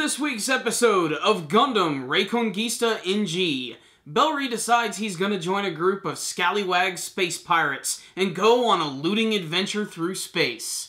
this week's episode of Gundam Reconguista in G, Bellry decides he's gonna join a group of scallywag space pirates and go on a looting adventure through space.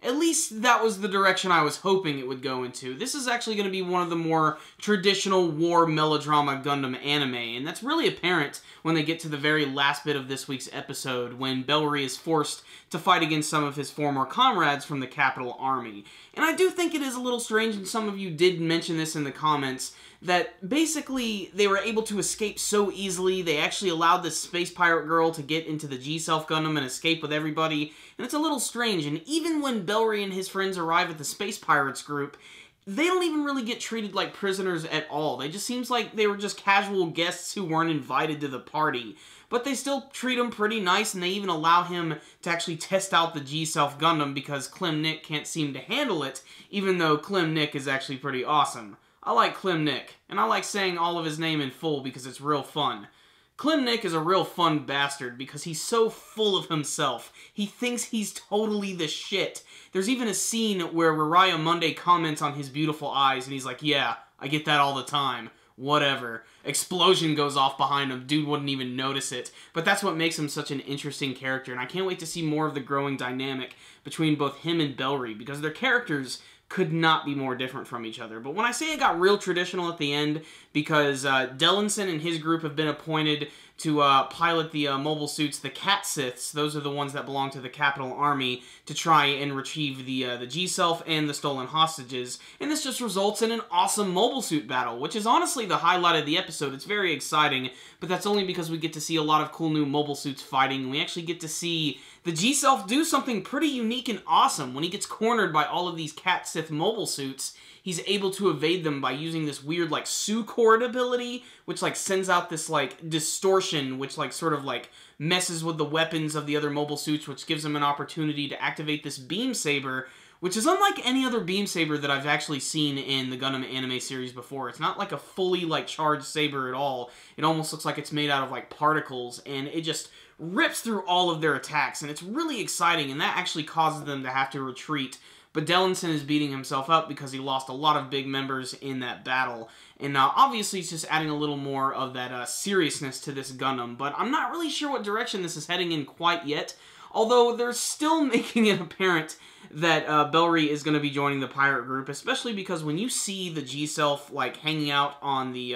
At least that was the direction I was hoping it would go into. This is actually going to be one of the more traditional war melodrama Gundam anime, and that's really apparent when they get to the very last bit of this week's episode, when Bellry is forced to fight against some of his former comrades from the Capital Army. And I do think it is a little strange, and some of you did mention this in the comments, that basically they were able to escape so easily. They actually allowed this space pirate girl to get into the G-Self Gundam and escape with everybody, and it's a little strange. And even when Bellry and his friends arrive at the space pirates group, they don't even really get treated like prisoners at all. They just seems like they were just casual guests who weren't invited to the party. But they still treat him pretty nice, and they even allow him to actually test out the G-Self Gundam because Clem Nick can't seem to handle it, even though Clem Nick is actually pretty awesome. I like Clem Nick, and I like saying all of his name in full because it's real fun. Clem Nick is a real fun bastard because he's so full of himself. He thinks he's totally the shit. There's even a scene where Rariah Monday comments on his beautiful eyes, and he's like, yeah, I get that all the time. Whatever. Explosion goes off behind him. Dude wouldn't even notice it. But that's what makes him such an interesting character, and I can't wait to see more of the growing dynamic between both him and Bellry, because their characters could not be more different from each other. But when I say it got real traditional at the end, because Dellinson and his group have been appointed to pilot the mobile suits, the Cat Siths, those are the ones that belong to the Capital Army, to try and retrieve the G-Self and the stolen hostages. And this just results in an awesome mobile suit battle, which is honestly the highlight of the episode. It's very exciting, but that's only because we get to see a lot of cool new mobile suits fighting. We actually get to see the G-Self do something pretty unique and awesome. When he gets cornered by all of these Cat Sith mobile suits, he's able to evade them by using this weird, like, Sucord ability, which, like, sends out this, like, distortion, which, like, sort of, like, messes with the weapons of the other mobile suits, which gives him an opportunity to activate this beam saber, which is unlike any other beam saber that I've actually seen in the Gundam anime series before. It's not like a fully, like, charged saber at all. It almost looks like it's made out of, like, particles, and it just rips through all of their attacks, and it's really exciting, and that actually causes them to have to retreat. But Dellinson is beating himself up because he lost a lot of big members in that battle. And obviously he's just adding a little more of that seriousness to this Gundam. But I'm not really sure what direction this is heading in quite yet. Although they're still making it apparent that Bellry is going to be joining the pirate group. Especially because when you see the G-Self like hanging out on the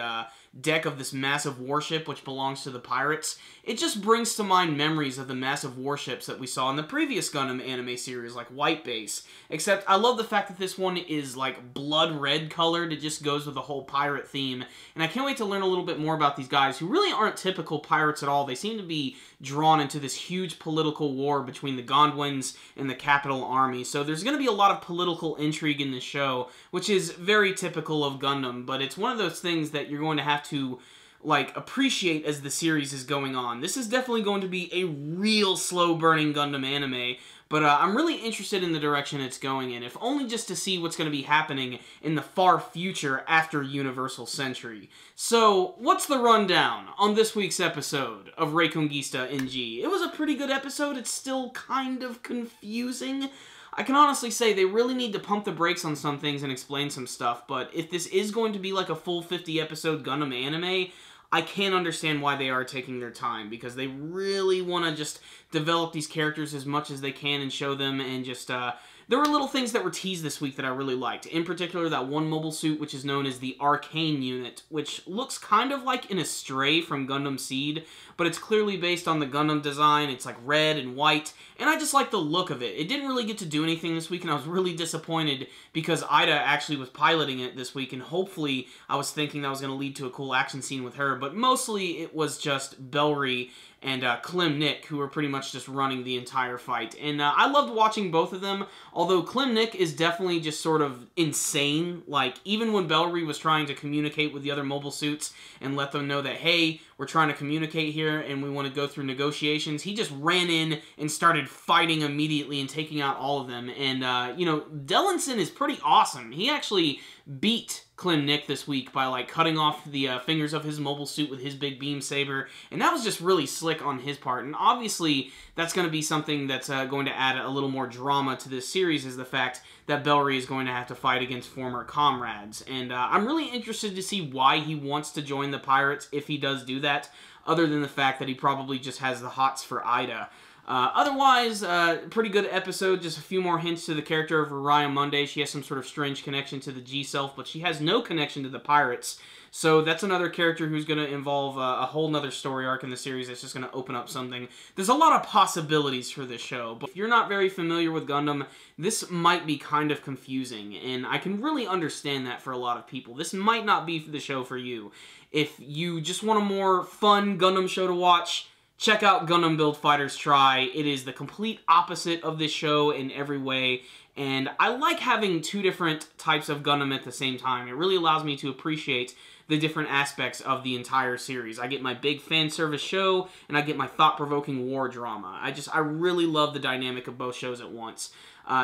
deck of this massive warship which belongs to the pirates, it just brings to mind memories of the massive warships that we saw in the previous Gundam anime series, like White Base. Except I love the fact that this one is like blood red colored. It just goes with the whole pirate theme, and I can't wait to learn a little bit more about these guys who really aren't typical pirates at all. They seem to be drawn into this huge political war between the Gondwans and the Capital Army, so there's going to be a lot of political intrigue in the show, which is very typical of Gundam, but it's one of those things that you're going to have to like appreciate as the series is going on. This is definitely going to be a real slow-burning Gundam anime, but I'm really interested in the direction it's going in, if only just to see what's going to be happening in the far future after Universal Century. So, what's the rundown on this week's episode of Reconguista in G? It was a pretty good episode. It's still kind of confusing. I can honestly say they really need to pump the brakes on some things and explain some stuff, but if this is going to be like a full 50-episode Gundam anime, I can't understand why they are taking their time, because they really want to just develop these characters as much as they can and show them, and just, there were little things that were teased this week that I really liked. In particular, that one mobile suit, which is known as the Arcane unit, which looks kind of like an Astray from Gundam Seed, but it's clearly based on the Gundam design. It's like red and white, and I just like the look of it. It didn't really get to do anything this week, and I was really disappointed because Ida actually was piloting it this week, and hopefully I was thinking that was going to lead to a cool action scene with her, but mostly it was just Bellry and Clem Nick, who were pretty much just running the entire fight. And I loved watching both of them, although Clem Nick is definitely just sort of insane. Like, even when Bellry was trying to communicate with the other mobile suits and let them know that, hey, we're trying to communicate here and we want to go through negotiations, he just ran in and started fighting immediately and taking out all of them. And, you know, Dellinson is pretty awesome. He actually beat Klim Nick this week by, like, cutting off the fingers of his mobile suit with his big beam saber, and that was just really slick on his part, and obviously that's going to be something that's going to add a little more drama to this series, is the fact that Bellry is going to have to fight against former comrades, and I'm really interested to see why he wants to join the Pirates, if he does do that, other than the fact that he probably just has the hots for Ida. Otherwise, pretty good episode. Just a few more hints to the character of Raya Monday. She has some sort of strange connection to the G-Self, but she has no connection to the Pirates. So that's another character who's going to involve a whole nother story arc in the series that's just going to open up something. There's a lot of possibilities for this show, but if you're not very familiar with Gundam, this might be kind of confusing, and I can really understand that for a lot of people. This might not be the show for you. If you just want a more fun Gundam show to watch, check out Gundam Build Fighters Try. It is the complete opposite of this show in every way, and I like having two different types of Gundam at the same time. It really allows me to appreciate the different aspects of the entire series. I get my big fan service show, and I get my thought-provoking war drama. I really love the dynamic of both shows at once.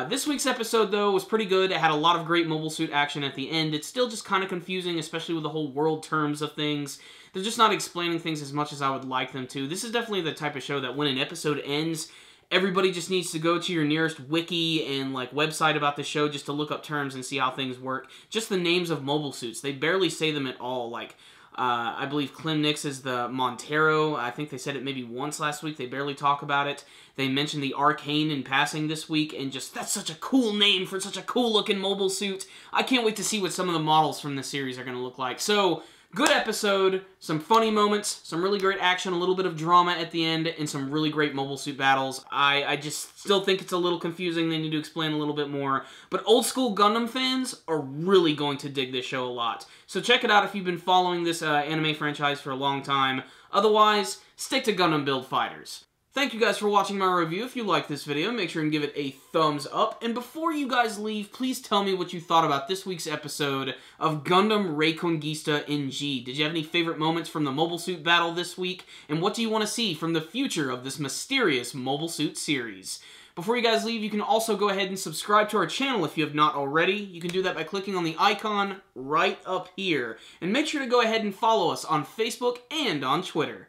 This week's episode, though, was pretty good. It had a lot of great mobile suit action at the end. It's still just kind of confusing, especially with the whole world terms of things. They're just not explaining things as much as I would like them to. This is definitely the type of show that when an episode ends, everybody just needs to go to your nearest wiki and like website about the show just to look up terms and see how things work. Just the names of mobile suits. They barely say them at all. Like, I believe Klim Nick's is the Montero. I think they said it maybe once last week. They barely talk about it. They mentioned the Arcane in passing this week, and just, that's such a cool name for such a cool-looking mobile suit. I can't wait to see what some of the models from the series are going to look like. So, good episode, some funny moments, some really great action, a little bit of drama at the end, and some really great mobile suit battles. I just still think it's a little confusing. They need to explain a little bit more. But old school Gundam fans are really going to dig this show a lot. So check it out if you've been following this anime franchise for a long time. Otherwise, stick to Gundam Build Fighters. Thank you guys for watching my review. If you liked this video, make sure and give it a thumbs up. And before you guys leave, please tell me what you thought about this week's episode of Gundam Reconguista in G. Did you have any favorite moments from the mobile suit battle this week? And what do you want to see from the future of this mysterious mobile suit series? Before you guys leave, you can also go ahead and subscribe to our channel if you have not already. You can do that by clicking on the icon right up here. And make sure to go ahead and follow us on Facebook and on Twitter.